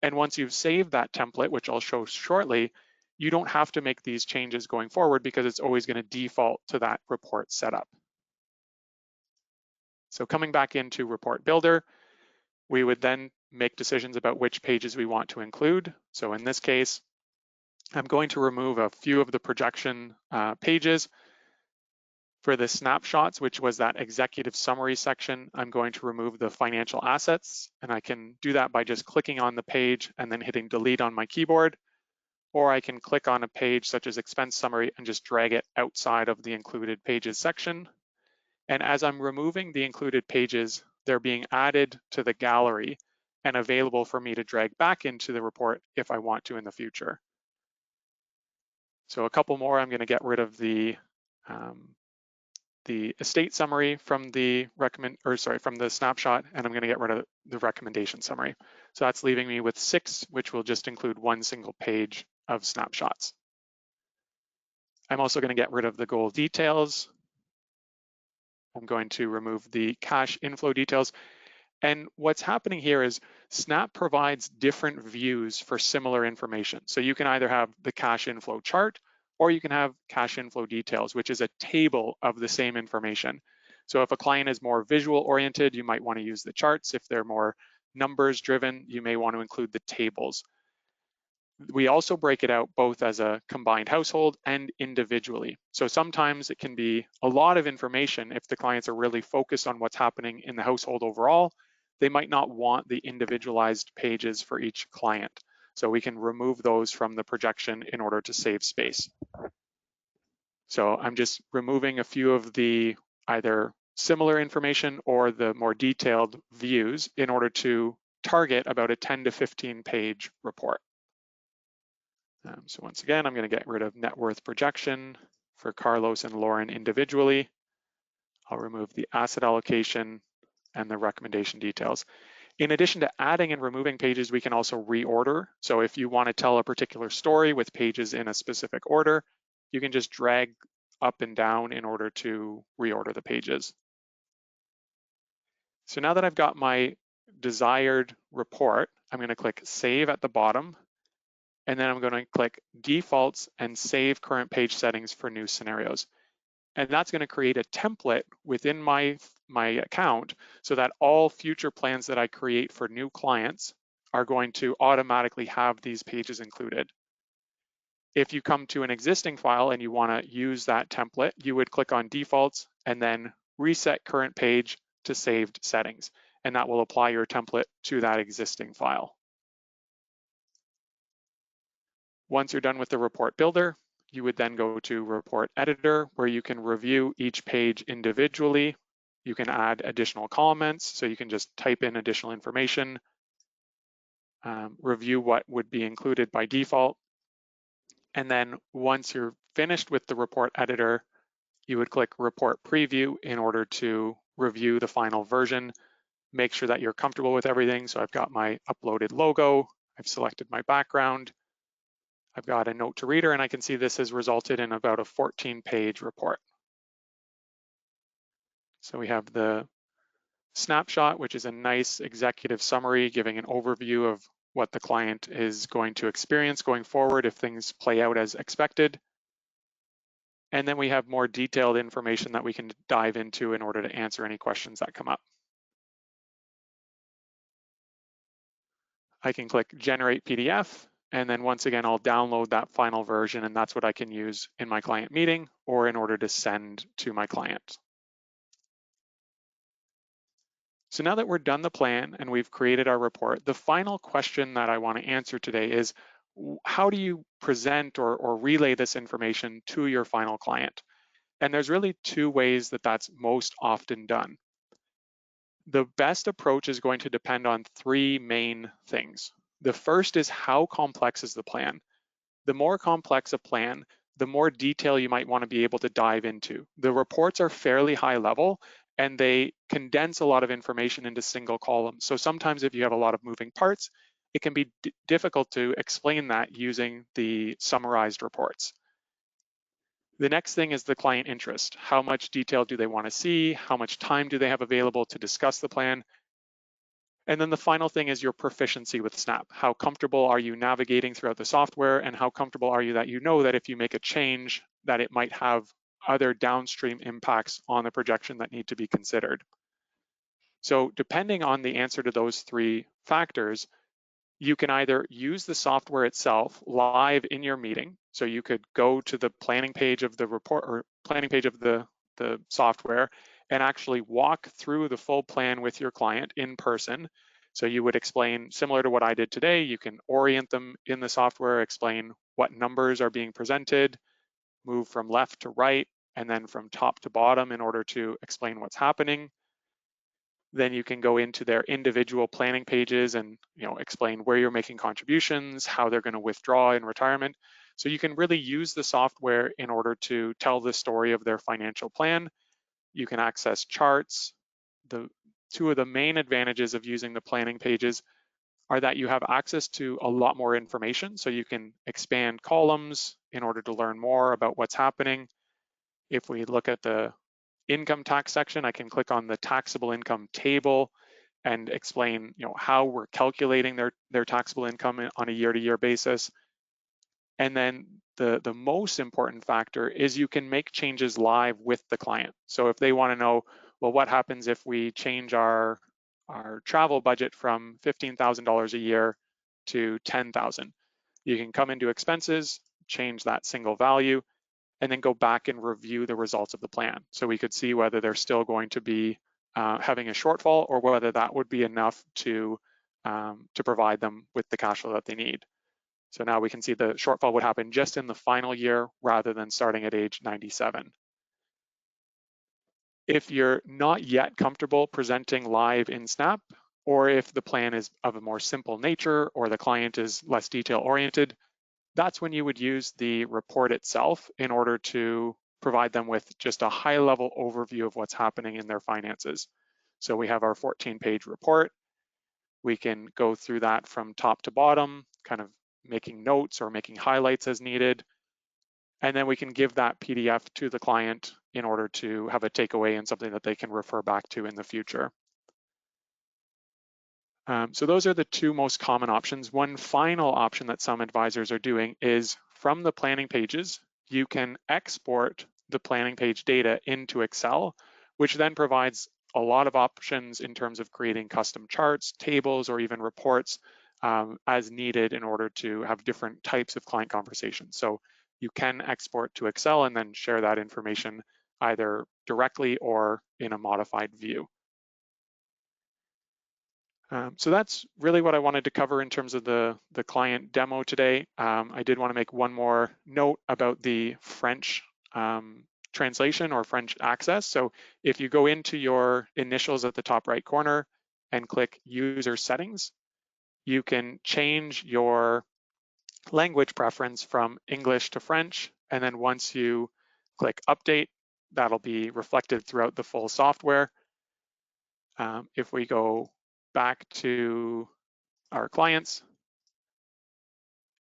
And once you've saved that template, which I'll show shortly, you don't have to make these changes going forward because it's always going to default to that report setup. So coming back into Report Builder, we would then make decisions about which pages we want to include. So in this case, I'm going to remove a few of the projection pages. For the snapshots, which was that executive summary section, I'm going to remove the financial assets, and I can do that by just clicking on the page and then hitting delete on my keyboard, or I can click on a page such as expense summary and just drag it outside of the included pages section. And as I'm removing the included pages, they're being added to the gallery and available for me to drag back into the report if I want to in the future. So a couple more, I'm going to get rid of the estate summary from the snapshot, and I'm going to get rid of the recommendation summary. So that's leaving me with 6, which will just include one single page of snapshots. I'm also going to get rid of the goal details. I'm going to remove the cash inflow details. And what's happening here is Snap provides different views for similar information. So you can either have the cash inflow chart, or you can have cash inflow details, which is a table of the same information. So if a client is more visual oriented, you might want to use the charts. If they're more numbers driven, you may want to include the tables. We also break it out both as a combined household and individually. So sometimes it can be a lot of information if the clients are really focused on what's happening in the household overall. they might not want the individualized pages for each client. So we can remove those from the projection in order to save space. So I'm just removing a few of the either similar information or the more detailed views in order to target about a 10 to 15 page report. So once again, I'm going to get rid of net worth projection for Carlos and Lauren individually. I'll remove the asset allocation and the recommendation details. In addition to adding and removing pages, we can also reorder. So if you want to tell a particular story with pages in a specific order, you can just drag up and down in order to reorder the pages. So now that I've got my desired report, I'm going to click Save at the bottom, and then I'm going to click Defaults and Save Current Page Settings for new scenarios. And that's going to create a template within my account so that all future plans that I create for new clients are going to automatically have these pages included. If you come to an existing file and you want to use that template, you would click on Defaults and then Reset Current Page to Saved Settings, and that will apply your template to that existing file. Once you're done with the report builder, you would then go to Report Editor, where you can review each page individually. You can add additional comments, so you can just type in additional information, review what would be included by default. And then once you're finished with the report editor, you would click Report Preview in order to review the final version. Make sure that you're comfortable with everything. So I've got my uploaded logo, I've selected my background, I've got a note to reader, and I can see this has resulted in about a 14-page report. So we have the snapshot, which is a nice executive summary giving an overview of what the client is going to experience going forward if things play out as expected. And then we have more detailed information that we can dive into in order to answer any questions that come up. I can click Generate PDF, and then once again, I'll download that final version, and that's what I can use in my client meeting or in order to send to my client. So now that we're done the plan and we've created our report, the final question that I want to answer today is, how do you present or relay this information to your final client? And there's really two ways that that's most often done. The best approach is going to depend on three main things. The first is, how complex is the plan? The more complex a plan, the more detail you might want to be able to dive into. The reports are fairly high level and they condense a lot of information into single columns. So sometimes if you have a lot of moving parts, it can be difficult to explain that using the summarized reports. The next thing is the client interest. How much detail do they want to see? How much time do they have available to discuss the plan? And then the final thing is your proficiency with Snap. How comfortable are you navigating throughout the software, and how comfortable are you that you know that if you make a change that it might have other downstream impacts on the projection that need to be considered. So depending on the answer to those three factors, you can either use the software itself live in your meeting. So you could go to the planning page of the report or planning page of the software and actually walk through the full plan with your client in person. So you would explain, similar to what I did today, you can orient them in the software, explain what numbers are being presented, move from left to right, and then from top to bottom in order to explain what's happening. Then you can go into their individual planning pages and explain where you're making contributions, how they're going to withdraw in retirement. So you can really use the software in order to tell the story of their financial plan. You can access charts. The two of the main advantages of using the planning pages are that you have access to a lot more information. So you can expand columns in order to learn more about what's happening. If we look at the income tax section, I can click on the taxable income table and explain how we're calculating their taxable income on a year-to-year basis. And then the most important factor is you can make changes live with the client. So if they want to know, well, what happens if we change our travel budget from $15,000 a year to $10,000? You can come into expenses, change that single value, and then go back and review the results of the plan. So we could see whether they're still going to be having a shortfall, or whether that would be enough to provide them with the cash flow that they need. So now we can see the shortfall would happen just in the final year rather than starting at age 97. If you're not yet comfortable presenting live in Snap, or if the plan is of a more simple nature or the client is less detail oriented, that's when you would use the report itself in order to provide them with just a high level overview of what's happening in their finances. So we have our 14-page report. We can go through that from top to bottom, kind of making notes or making highlights as needed. And then we can give that PDF to the client in order to have a takeaway and something that they can refer back to in the future. So those are the two most common options. One final option that some advisors are doing is from the planning pages, you can export the planning page data into Excel, which then provides a lot of options in terms of creating custom charts, tables, or even reports as needed in order to have different types of client conversations. So you can export to Excel and then share that information either directly or in a modified view. So that's really what I wanted to cover in terms of the client demo today. I did want to make one more note about the French translation or French access. So if you go into your initials at the top right corner and click user settings, you can change your language preference from English to French. And then once you click update, that'll be reflected throughout the full software. If we go back to our clients,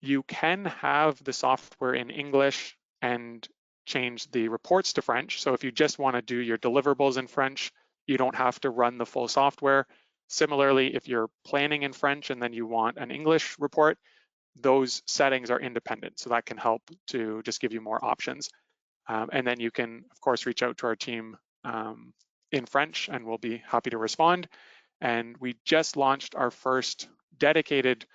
you can have the software in English and change the reports to French. So if you just want to do your deliverables in French, you don't have to run the full software. Similarly, if you're planning in French and then you want an English report, those settings are independent. So that can help to just give you more options. And then you can, of course, reach out to our team in French and we'll be happy to respond. And we just launched our first dedicated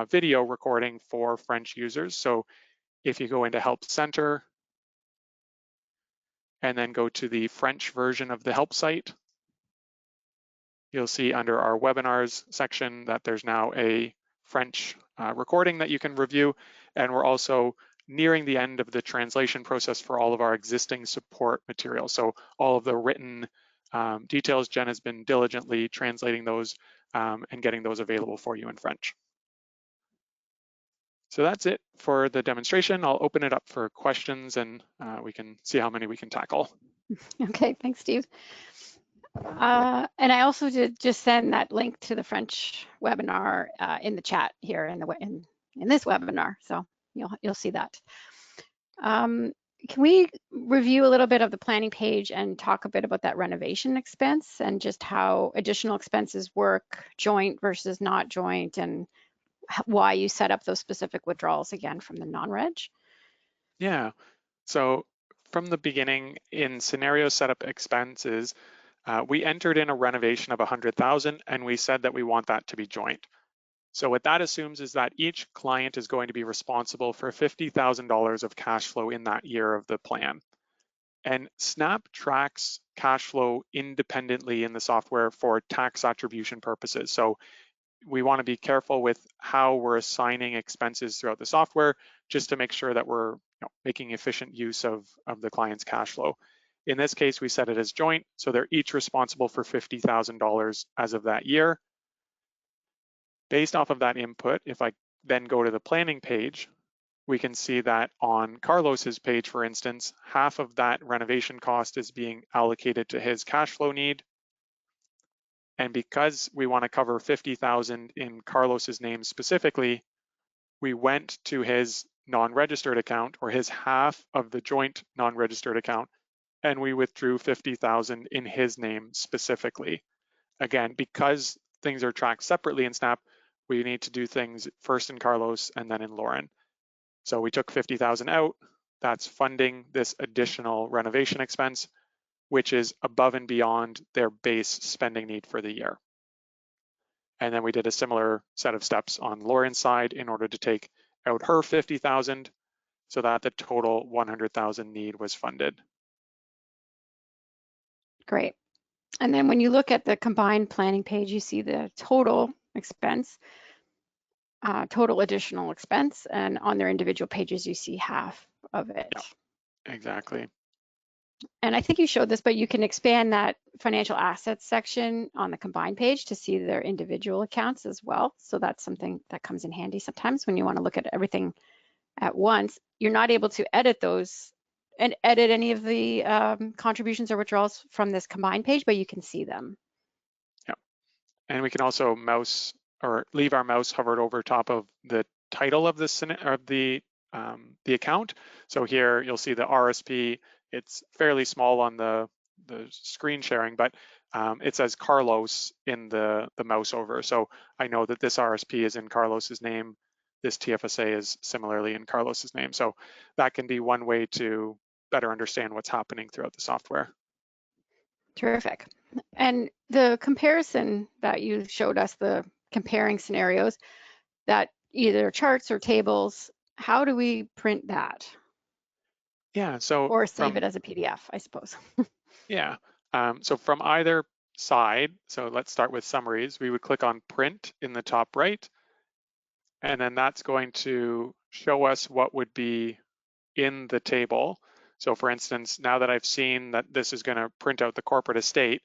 video recording for French users. So if you go into Help Center and then go to the French version of the help site, you'll see under our webinars section that there's now a French recording that you can review. And we're also nearing the end of the translation process for all of our existing support materials. So all of the written details, Jen has been diligently translating those and getting those available for you in French. So that's it for the demonstration. I'll open it up for questions and we can see how many we can tackle. Okay, thanks, Steve. And I also did just send that link to the French webinar in the chat here in this webinar, so you'll see that. Can we review a little bit of the planning page and talk a bit about that renovation expense and just how additional expenses work, joint versus not joint, and why you set up those specific withdrawals again from the non-reg? Yeah, so from the beginning in scenario setup expenses, we entered in a renovation of 100,000 and we said that we want that to be joint. So what that assumes is that each client is going to be responsible for $50,000 of cash flow in that year of the plan. And Snap tracks cash flow independently in the software for tax attribution purposes. So we want to be careful with how we're assigning expenses throughout the software, just to make sure that we're making efficient use of the client's cash flow. In this case, we set it as joint, so they're each responsible for $50,000 as of that year. Based off of that input, if I then go to the planning page, we can see that on Carlos's page, for instance, half of that renovation cost is being allocated to his cash flow need. And because we want to cover 50,000 in Carlos's name specifically, we went to his non-registered account, or his half of the joint non-registered account, and we withdrew 50,000 in his name specifically. Again, because things are tracked separately in Snap, we need to do things first in Carlos and then in Lauren. So we took 50,000 out. That's funding this additional renovation expense, which is above and beyond their base spending need for the year. And then we did a similar set of steps on Lauren's side in order to take out her 50,000 so that the total 100,000 need was funded. Great. And then when you look at the combined planning page, you see the total expense, total additional expense, and on their individual pages, you see half of Yeah, it. exactly. And I think you showed this, but you can expand that financial assets section on the combined page to see their individual accounts as well. So that's something that comes in handy sometimes when you want to look at everything at once. You're not able to edit those and edit any of the contributions or withdrawals from this combined page, but you can see them. Yeah. And we can also mouse or leave our mouse hovered over top of the title of the account. So here you'll see the RSP. It's fairly small on the screen sharing, but it says Carlos in the mouse over. So I know that this RSP is in Carlos's name. This TFSA is similarly in Carlos's name. So that can be one way to better understand what's happening throughout the software. Terrific. And the comparison that you showed us, the comparing scenarios, that either charts or tables, how do we print that? Yeah, so Or save from it as a PDF, I suppose. Yeah. So from either side, so let's start with summaries, we would click on print in the top right, and then that's going to show us what would be in the table. So for instance, now that I've seen that this is going to print out the corporate estate,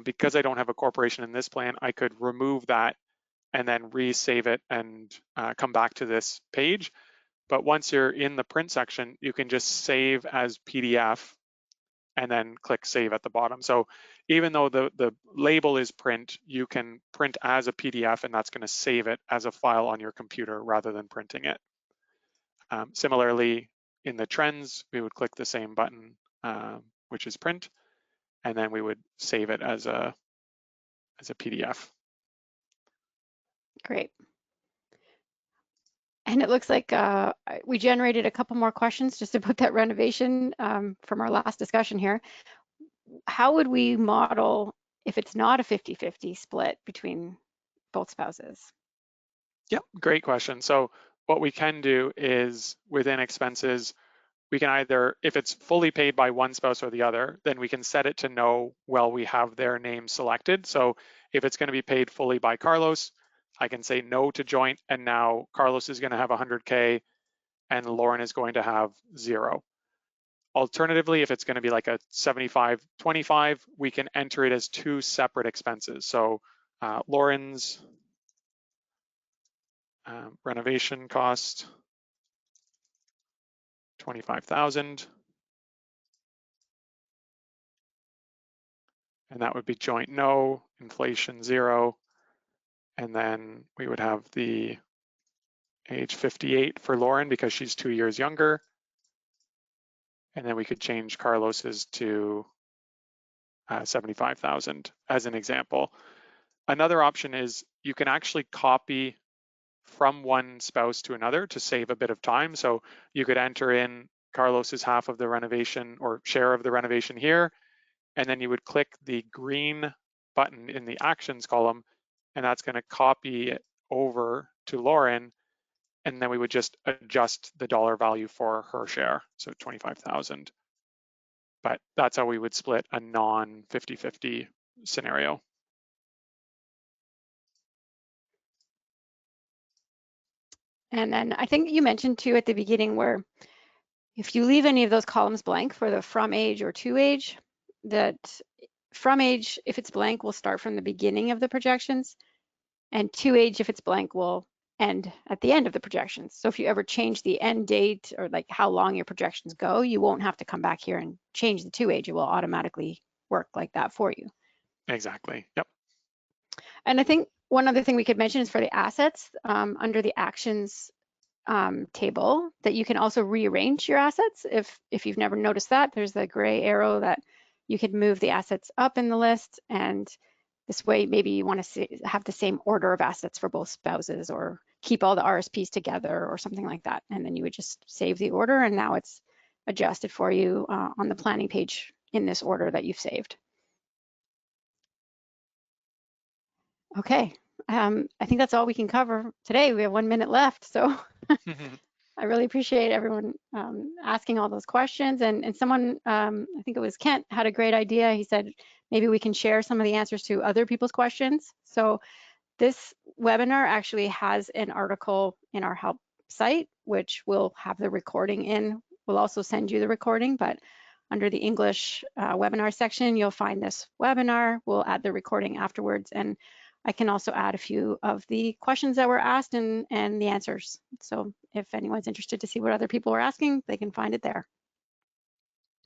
because I don't have a corporation in this plan, I could remove that and then resave it and come back to this page. But once you're in the print section, you can just save as PDF and then click save at the bottom. So even though the label is print, you can print as a PDF and that's going to save it as a file on your computer rather than printing it. Similarly, in the trends, we would click the same button, which is print, and then we would save it as a PDF. Great. And it looks like we generated a couple more questions just about that renovation from our last discussion here. How would we model if it's not a 50-50 split between both spouses? Yep, great question. So what we can do is within expenses, we can either, if it's fully paid by one spouse or the other, then we can set it to no while we have their name selected. So if it's going to be paid fully by Carlos, I can say no to joint, and now Carlos is going to have 100K and Lauren is going to have 0. Alternatively, if it's going to be like a 75-25, we can enter it as 2 separate expenses. So Lauren's renovation cost, 25,000. And that would be joint no, inflation 0. And then we would have the age 58 for Lauren because she's 2 years younger. And then we could change Carlos's to 75,000 as an example. Another option is you can actually copy from one spouse to another to save a bit of time. So you could enter in Carlos's half of the renovation or share of the renovation here, and then you would click the green button in the actions column, and that's going to copy it over to Lauren, and then we would just adjust the dollar value for her share, so 25,000. But that's how we would split a non 50-50 scenario. And then I think you mentioned too at the beginning where if you leave any of those columns blank for the from age or to age, that from age, if it's blank, will start from the beginning of the projections, and to age, if it's blank, will end at the end of the projections. So if you ever change the end date or like how long your projections go, you won't have to come back here and change the to age. It will automatically work like that for you. Exactly. Yep. And I think one other thing we could mention is for the assets under the actions table that you can also rearrange your assets. If you've never noticed that, there's the gray arrow that you could move the assets up in the list, and this way maybe you want to have the same order of assets for both spouses or keep all the RSPs together or something like that. And then you would just save the order, and now it's adjusted for you on the planning page in this order that you've saved. Okay, I think that's all we can cover today. We have 1 minute left, so I really appreciate everyone asking all those questions. And someone, I think it was Kent, had a great idea. He said maybe we can share some of the answers to other people's questions. So this webinar actually has an article in our help site, which will have the recording in. We'll also send you the recording, but under the English webinar section, you'll find this webinar. We'll add the recording afterwards, and I can also add a few of the questions that were asked and the answers. So if anyone's interested to see what other people were asking, they can find it there.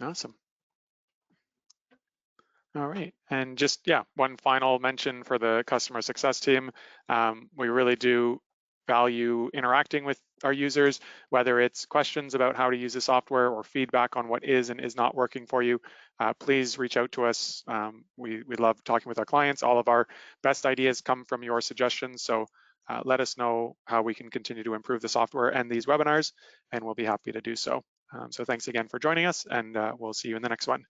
Awesome. All right, and just, yeah, one final mention for the customer success team. We really do value interacting with our users, whether it's questions about how to use the software or feedback on what is and is not working for you. Please reach out to us. We love talking with our clients. All of our best ideas come from your suggestions, so let us know how we can continue to improve the software and these webinars, and we'll be happy to do so. So thanks again for joining us, and we'll see you in the next one.